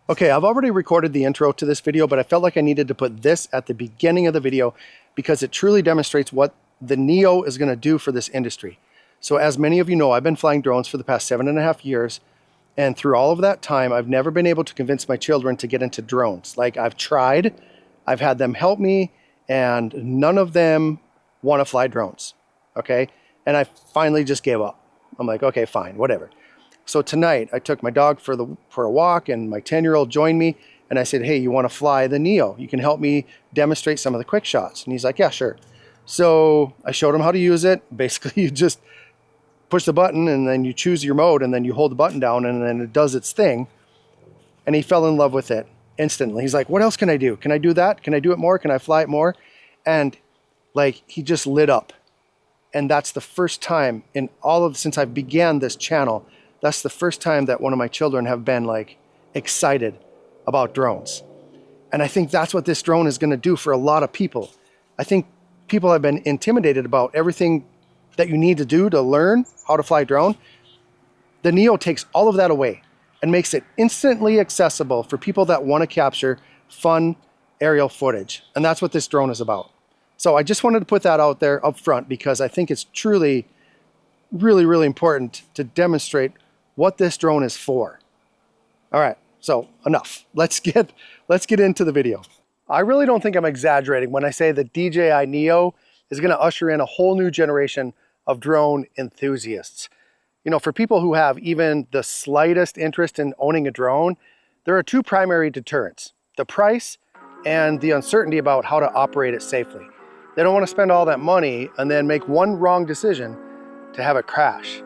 Okay, I've already recorded the intro to this video, but I felt like I needed to put this at the beginning of the video because it truly demonstrates what the Neo is going to do for this industry. So as many of you know, I've been flying drones for the past 7.5 years, and through all of that time, I've never been able to convince my children to get into drones. Like, I've tried, I've had them help me, and none of them want to fly drones, okay? And I finally just gave up. I'm like, okay, fine, whatever. So tonight I took my dog for a walk, and my 10-year-old joined me, and I said, hey, you want to fly the Neo? You can help me demonstrate some of the quick shots. And he's like, yeah, sure. So I showed him how to use it. Basically, you just push the button and then you choose your mode, and then you hold the button down and then it does its thing. And he fell in love with it instantly. He's like, what else can I do? Can I do that? Can I do it more? Can I fly it more? And like, he just lit up. And that's the first time in since I began this channel, that's the first time that one of my children have been like excited about drones. And I think that's what this drone is going to do for a lot of people. I think people have been intimidated about everything that you need to do to learn how to fly a drone. The Neo takes all of that away and makes it instantly accessible for people that want to capture fun aerial footage. And that's what this drone is about. So I just wanted to put that out there up front because I think it's truly, really, really important to demonstrate what this drone is for. All right, so enough. Let's get into the video. I really don't think I'm exaggerating when I say the DJI Neo is going to usher in a whole new generation of drone enthusiasts. You know, for people who have even the slightest interest in owning a drone, there are two primary deterrents: the price and the uncertainty about how to operate it safely. They don't want to spend all that money and then make one wrong decision to have it crash.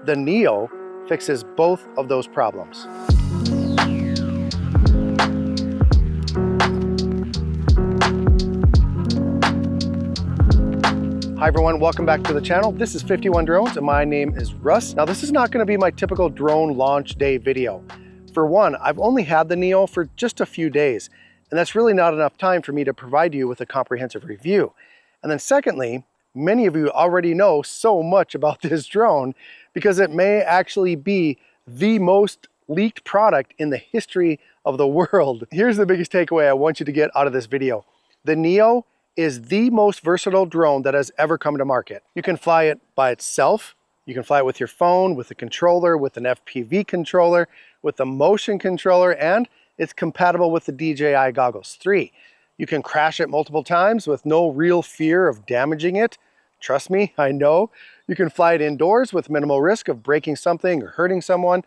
The Neo fixes both of those problems. Hi everyone, welcome back to the channel. This is 51 Drones and my name is Russ. Now, this is not going to be my typical drone launch day video. For one, I've only had the Neo for just a few days, and that's really not enough time for me to provide you with a comprehensive review. And then secondly, many of you already know so much about this drone because it may actually be the most leaked product in the history of the world. Here's the biggest takeaway I want you to get out of this video. The Neo is the most versatile drone that has ever come to market. You can fly it by itself. You can fly it with your phone, with a controller, with an FPV controller, with a motion controller, and it's compatible with the DJI Goggles 3. You can crash it multiple times with no real fear of damaging it. Trust me, I know. You can fly it indoors with minimal risk of breaking something or hurting someone.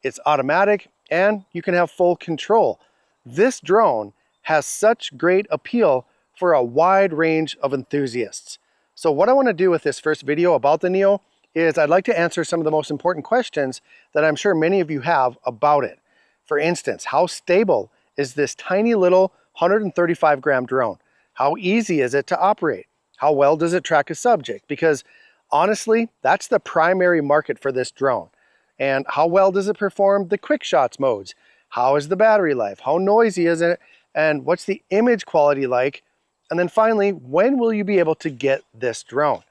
It's automatic and you can have full control. This drone has such great appeal for a wide range of enthusiasts. So what I want to do with this first video about the Neo is I'd like to answer some of the most important questions that I'm sure many of you have about it. For instance, how stable is this tiny little 135 gram drone? How easy is it to operate? How well does it track a subject? Because honestly, that's the primary market for this drone. And how well does it perform the quick shots modes? How is the battery life? How noisy is it? And what's the image quality like? And then finally, when will you be able to get this drone?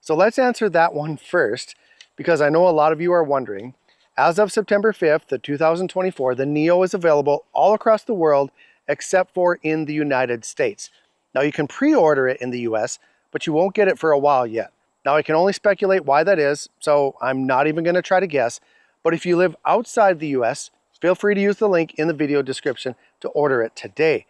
So let's answer that one first, because I know a lot of you are wondering. As of September 5th, 2024, the Neo is available all across the world except for in the United States. Now, you can pre-order it in the US, but you won't get it for a while yet. Now, I can only speculate why that is, so I'm not even going to try to guess. But if you live outside the US, feel free to use the link in the video description to order it today.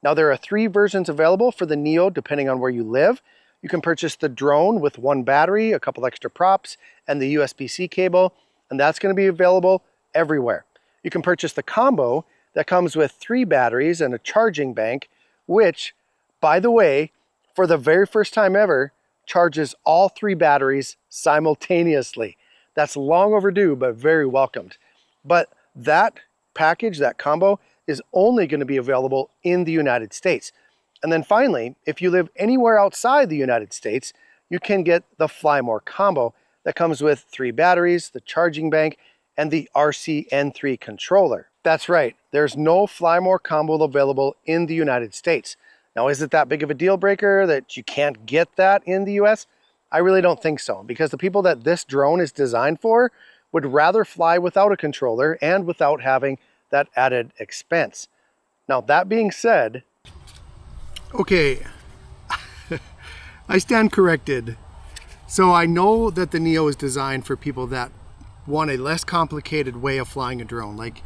Now, there are 3 versions available for the Neo depending on where you live. You can purchase the drone with 1 battery, a couple extra props, and the USB-C cable, and that's going to be available everywhere. You can purchase the combo that comes with 3 batteries and a charging bank, which, by the way, for the very first time ever, charges all 3 batteries simultaneously. That's long overdue, but very welcomed. But that package, that combo, is only going to be available in the United States. And then finally, if you live anywhere outside the United States, you can get the Fly More combo that comes with 3 batteries, the charging bank, and the RCN3 controller. That's right, there's no Fly More combo available in the United States. Now, is it that big of a deal breaker that you can't get that in the US? I really don't think so, because the people that this drone is designed for would rather fly without a controller and without having that added expense. Now, that being said, okay, I stand corrected. So I know that the Neo is designed for people that want a less complicated way of flying a drone, like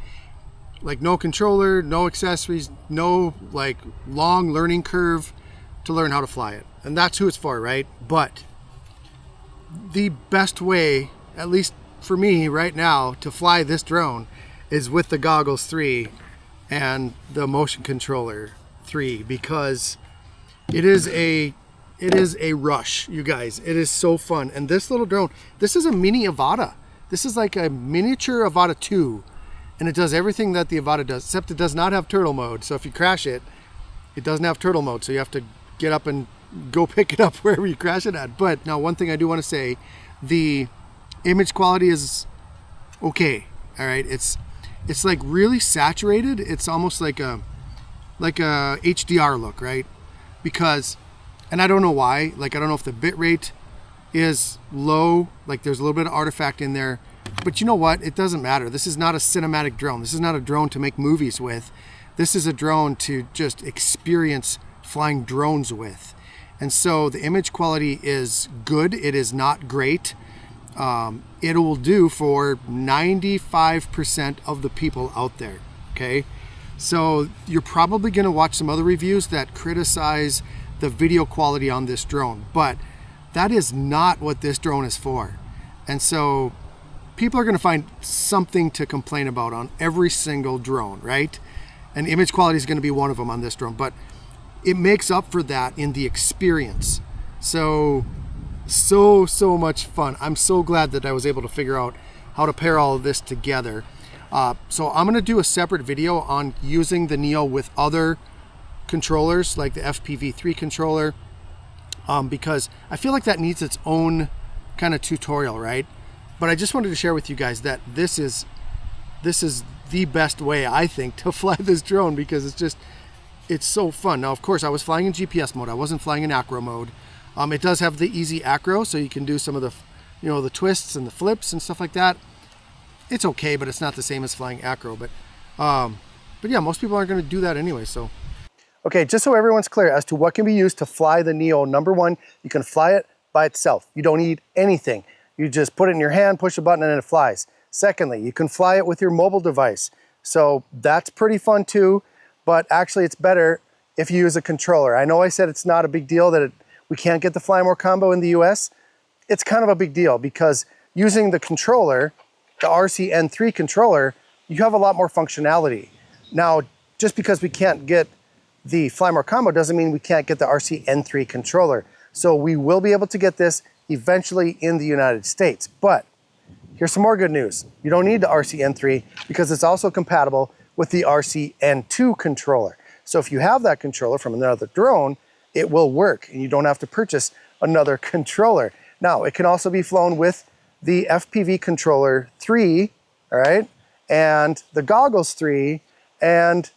no controller, no accessories, no like long learning curve to learn how to fly it. And that's who it's for, right? But the best way, at least for me right now, to fly this drone is with the Goggles 3 and the Motion Controller 3, because it is a rush, you guys. It is so fun. And this little drone, this is a mini Avata. This is like a miniature Avata 2, and it does everything that the Avata does, except it does not have turtle mode. So if you crash it, it doesn't have turtle mode. So you have to get up and go pick it up wherever you crash it at. But now, one thing I do want to say, the image quality is okay. All right, it's like really saturated. It's almost like a HDR look, right? Because, and I don't know why, like I don't know if the bit rate is low, like there's a little bit of artifact in there, but you know what, it doesn't matter. This is not a cinematic drone. This is not a drone to make movies with. This is a drone to just experience flying drones with. And so the image quality is good. It is not great. It will do for 95% of the people out there, okay? So you're probably gonna watch some other reviews that criticize the video quality on this drone, but that is not what this drone is for. And so people are gonna find something to complain about on every single drone, right? And image quality is gonna be one of them on this drone, but it makes up for that in the experience. So much fun. I'm so glad that I was able to figure out how to pair all of this together. So I'm gonna do a separate video on using the Neo with other controllers, like the FPV3 controller, because I feel like that needs its own kind of tutorial, right? But I just wanted to share with you guys that this is the best way, I think, to fly this drone, because it's so fun. Now, of course, I was flying in GPS mode. I wasn't flying in acro mode. It does have the easy acro, so you can do some of the, the twists and the flips and stuff like that. It's okay, but it's not the same as flying acro. But yeah, most people aren't going to do that anyway. So, okay, just so everyone's clear as to what can be used to fly the Neo. Number one, you can fly it by itself. You don't need anything. You just put it in your hand, push a button, and it flies. Secondly, you can fly it with your mobile device. So that's pretty fun too. But actually, it's better if you use a controller. I know I said it's not a big deal that we can't get the Fly More combo in the US. It's kind of a big deal, because using the controller, the RC-N3 controller, you have a lot more functionality. Now, just because we can't get the Fly More combo doesn't mean we can't get the RC-N3 controller. So we will be able to get this eventually in the United States. But here's some more good news. You don't need the RC-N3 because it's also compatible with the RC-N2 controller. So if you have that controller from another drone, it will work, and you don't have to purchase another controller. Now, it can also be flown with the FPV controller 3, all right, and the Goggles 3, and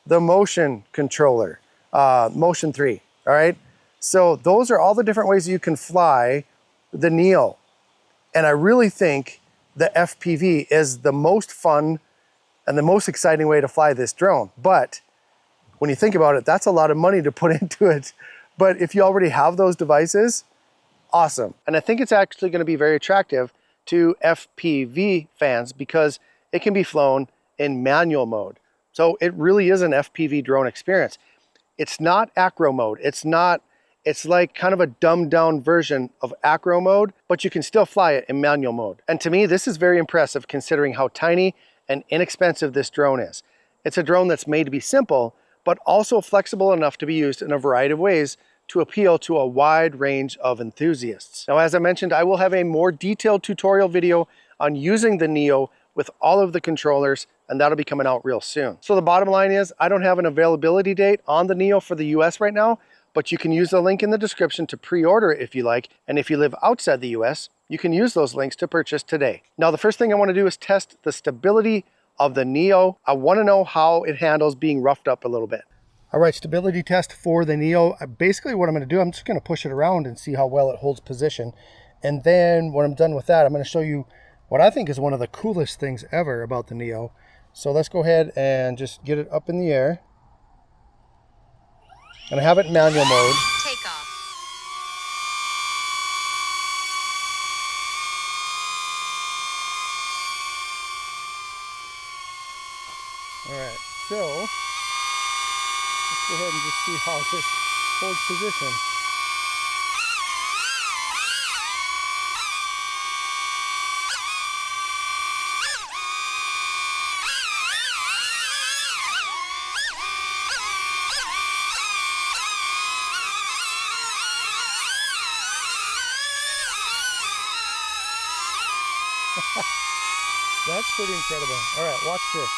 the Motion controller, Motion 3, all right? So those are all the different ways you can fly the Neo. And I really think the FPV is the most fun and the most exciting way to fly this drone. But when you think about it, that's a lot of money to put into it. But if you already have those devices, awesome. And I think it's actually going to be very attractive to FPV fans because it can be flown in manual mode. So it really is an FPV drone experience. It's not acro mode. It's like kind of a dumbed down version of acro mode, but you can still fly it in manual mode. And to me, this is very impressive considering how tiny and inexpensive this drone is. It's a drone that's made to be simple, but also flexible enough to be used in a variety of ways to appeal to a wide range of enthusiasts. Now, as I mentioned, I will have a more detailed tutorial video on using the Neo with all of the controllers, and that'll be coming out real soon. So the bottom line is, I don't have an availability date on the Neo for the US right now, but you can use the link in the description to pre-order it if you like. And if you live outside the US, you can use those links to purchase today. Now, the first thing I want to do is test the stability of the Neo. I want to know how it handles being roughed up a little bit. All right, stability test for the Neo. Basically what I'm going to do, I'm just going to push it around and see how well it holds position. And then when I'm done with that, I'm going to show you what I think is one of the coolest things ever about the Neo. So let's go ahead and just get it up in the air. And I have it in manual mode. Take off. All right, so let's go ahead and just see how this holds position. That's pretty incredible. All right, watch this.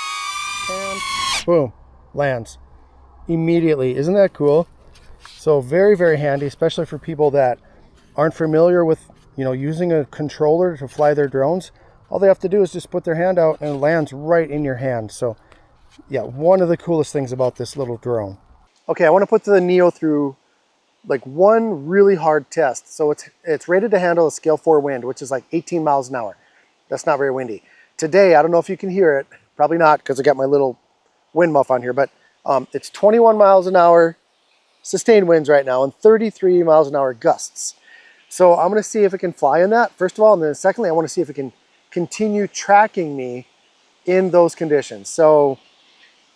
And boom, lands immediately. Isn't that cool? So very, very handy, especially for people that aren't familiar with, using a controller to fly their drones. All they have to do is just put their hand out and it lands right in your hand. So yeah, one of the coolest things about this little drone. Okay, I want to put the Neo through like one really hard test. So it's rated to handle a scale 4 wind, which is like 18 miles an hour. That's not very windy. Today, I don't know if you can hear it, probably not because I got my little wind muff on here, but it's 21 miles an hour sustained winds right now and 33 miles an hour gusts. So I'm gonna see if it can fly in that, first of all, and then secondly, I wanna see if it can continue tracking me in those conditions. So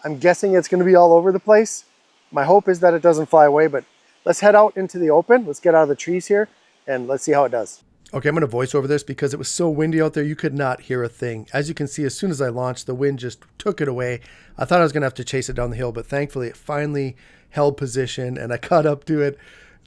I'm guessing it's gonna be all over the place. My hope is that it doesn't fly away, but let's head out into the open. Let's get out of the trees here and let's see how it does. Okay, I'm going to voice over this because it was so windy out there you could not hear a thing. As you can see, as soon as I launched, the wind just took it away. I thought I was going to have to chase it down the hill, but thankfully it finally held position and I caught up to it.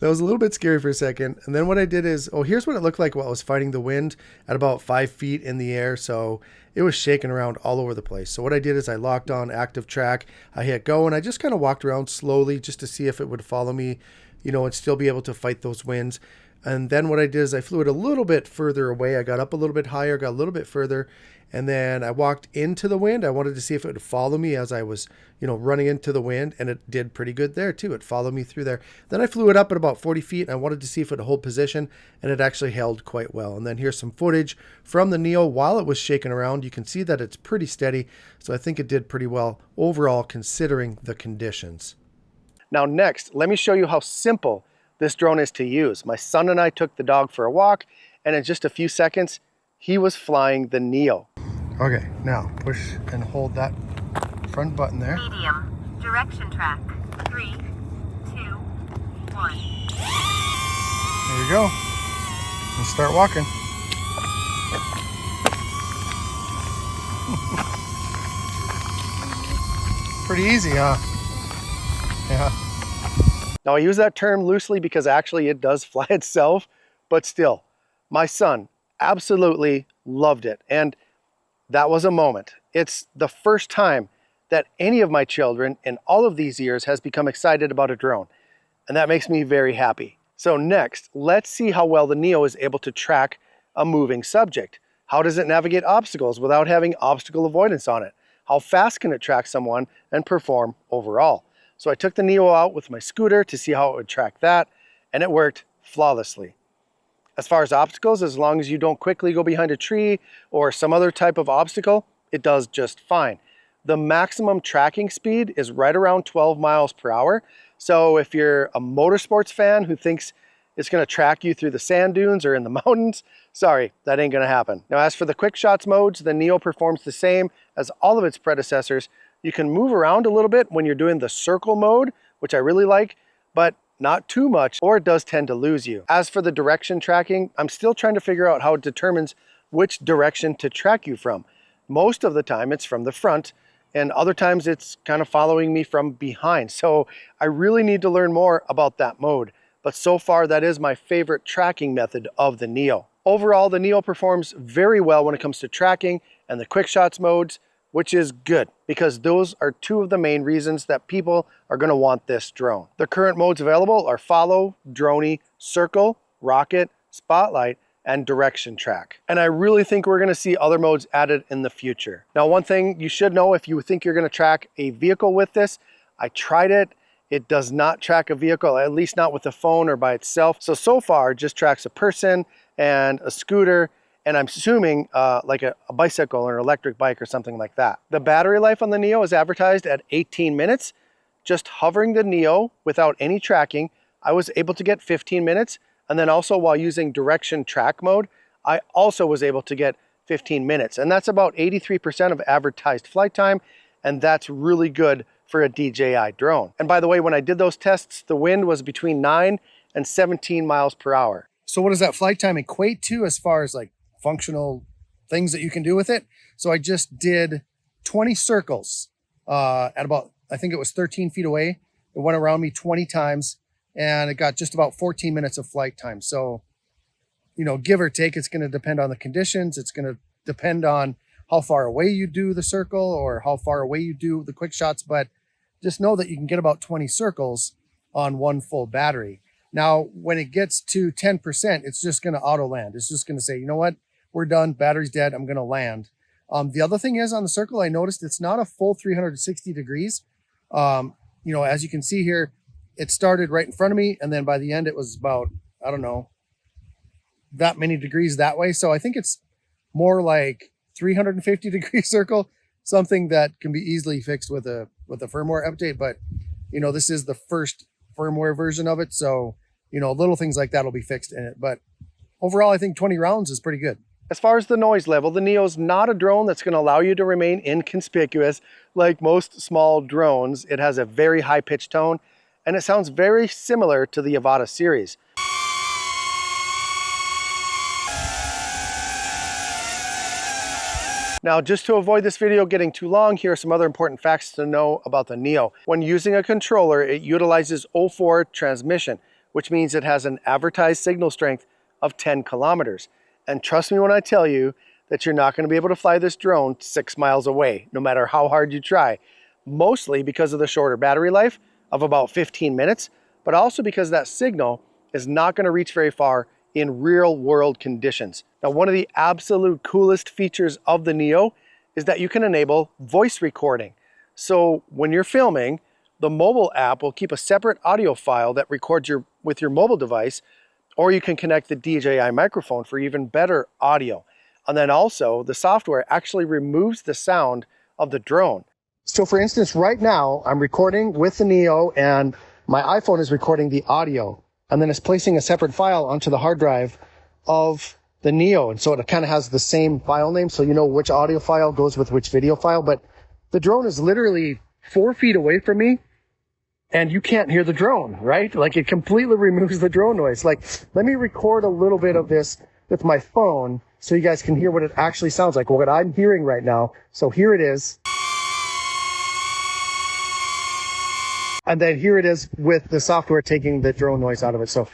That was a little bit scary for a second. And then what I did is, here's what it looked like while I was fighting the wind at about 5 feet in the air. So it was shaking around all over the place. So what I did is I locked on active track. I hit go and I just kind of walked around slowly just to see if it would follow me, and still be able to fight those winds. And then what I did is I flew it a little bit further away. I got up a little bit higher, got a little bit further, and then I walked into the wind. I wanted to see if it would follow me as I was, running into the wind, and it did pretty good there too. It followed me through there. Then I flew it up at about 40 feet, and I wanted to see if it would hold position, and it actually held quite well. And then here's some footage from the Neo while it was shaking around. You can see that it's pretty steady, so I think it did pretty well overall considering the conditions. Now next, let me show you how simple this drone is to use. My son and I took the dog for a walk, and in just a few seconds, he was flying the Neo. Okay, now push and hold that front button there. Medium, direction track, 3, 2, 1. There we go. And start walking. Pretty easy, huh? Yeah. Now I use that term loosely because actually it does fly itself, but still, my son absolutely loved it. And that was a moment. It's the first time that any of my children in all of these years has become excited about a drone. And that makes me very happy. So next, let's see how well the Neo is able to track a moving subject. How does it navigate obstacles without having obstacle avoidance on it? How fast can it track someone and perform overall? So I took the Neo out with my scooter to see how it would track that, and it worked flawlessly. As far as obstacles, as long as you don't quickly go behind a tree or some other type of obstacle, it does just fine. The maximum tracking speed is right around 12 miles per hour. So if you're a motorsports fan who thinks it's gonna track you through the sand dunes or in the mountains, sorry, that ain't gonna happen. Now, as for the quick shots modes, the Neo performs the same as all of its predecessors. You can move around a little bit when you're doing the circle mode, which I really like, but not too much, or it does tend to lose you. As for the direction tracking, I'm still trying to figure out how it determines which direction to track you from. Most of the time it's from the front, and other times it's kind of following me from behind. So I really need to learn more about that mode. But so far, that is my favorite tracking method of the Neo. Overall, the Neo performs very well when it comes to tracking and the quick shots modes, which is good because those are two of the main reasons that people are going to want this drone. The current modes available are follow, droney, circle, rocket, spotlight, and direction track. And I really think we're going to see other modes added in the future. Now, one thing you should know if you think you're going to track a vehicle with this, I tried it. It does not track a vehicle, at least not with a phone or by itself. So far, it just tracks a person and a scooter and I'm assuming like a bicycle or an electric bike or something like that. The battery life on the Neo is advertised at 18 minutes. Just hovering the Neo without any tracking, I was able to get 15 minutes. And then also while using direction track mode, I also was able to get 15 minutes. And that's about 83% of advertised flight time. And that's really good for a DJI drone. And by the way, when I did those tests, the wind was between 9 and 17 miles per hour. So what does that flight time equate to as far as like functional things that you can do with it? So I just did 20 circles at about, I think it was 13 feet away. It went around me 20 times and it got just about 14 minutes of flight time. So, you know, give or take, it's going to depend on the conditions. It's going to depend on how far away you do the circle or how far away you do the quick shots. But just know that you can get about 20 circles on one full battery. Now, when it gets to 10%, it's just going to auto land. It's just going to say, you know what, we're done. Battery's dead. I'm going to land. The other thing is on the circle, I noticed it's not a full 360 degrees. You know, as you can see here, it started right in front of me. And then by the end, it was about, I don't know, that many degrees that way. So I think it's more like 350 degree circle, something that can be easily fixed with a firmware update. But, you know, this is the first firmware version of it. So, you know, little things like that will be fixed in it. But overall, I think 20 rounds is pretty good. As far as the noise level, the Neo's not a drone that's going to allow you to remain inconspicuous like most small drones. It has a very high-pitched tone, and it sounds very similar to the Avata series. Now, just to avoid this video getting too long, here are some other important facts to know about the Neo. When using a controller, it utilizes 04 transmission, which means it has an advertised signal strength of 10 kilometers. And trust me when I tell you that you're not going to be able to fly this drone 6 miles away, no matter how hard you try. Mostly because of the shorter battery life of about 15 minutes, but also because that signal is not going to reach very far in real world conditions. Now, one of the absolute coolest features of the Neo is that you can enable voice recording. So when you're filming, the mobile app will keep a separate audio file that records with your mobile device, or you can connect the DJI microphone for even better audio. And then also the software actually removes the sound of the drone. So for instance, right now I'm recording with the Neo and my iPhone is recording the audio, and then it's placing a separate file onto the hard drive of the Neo. And so it kind of has the same file name, so you know which audio file goes with which video file. But the drone is literally 4 feet away from me and you can't hear the drone, right? Like, it completely removes the drone noise. Like, let me record a little bit of this with my phone so you guys can hear what it actually sounds like, what I'm hearing right now. So here it is. And then here it is with the software taking the drone noise out of it. So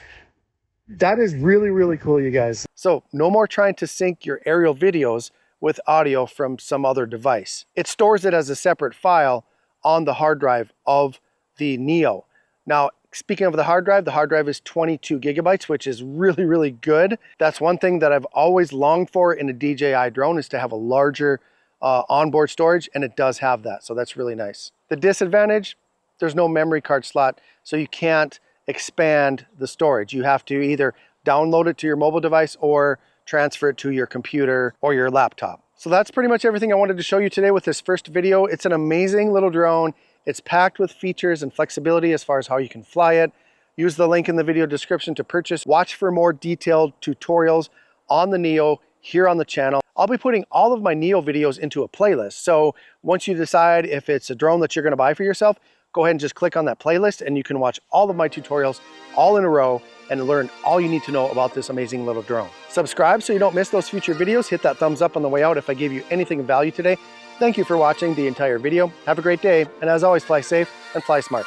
that is really, really cool, you guys. So no more trying to sync your aerial videos with audio from some other device. It stores it as a separate file on the hard drive of the Neo. Now, speaking of the hard drive is 22 gigabytes, which is really, really good. That's one thing that I've always longed for in a DJI drone, is to have a larger onboard storage, and it does have that. So that's really nice. The disadvantage, there's no memory card slot, so you can't expand the storage. You have to either download it to your mobile device or transfer it to your computer or your laptop. So that's pretty much everything I wanted to show you today with this first video. It's an amazing little drone. It's packed with features and flexibility as far as how you can fly it. Use the link in the video description to purchase. Watch for more detailed tutorials on the Neo here on the channel. I'll be putting all of my Neo videos into a playlist. So once you decide if it's a drone that you're going to buy for yourself, go ahead and just click on that playlist and you can watch all of my tutorials all in a row and learn all you need to know about this amazing little drone. Subscribe so you don't miss those future videos. Hit that thumbs up on the way out if I gave you anything of value today. Thank you for watching the entire video. Have a great day, and as always, fly safe and fly smart.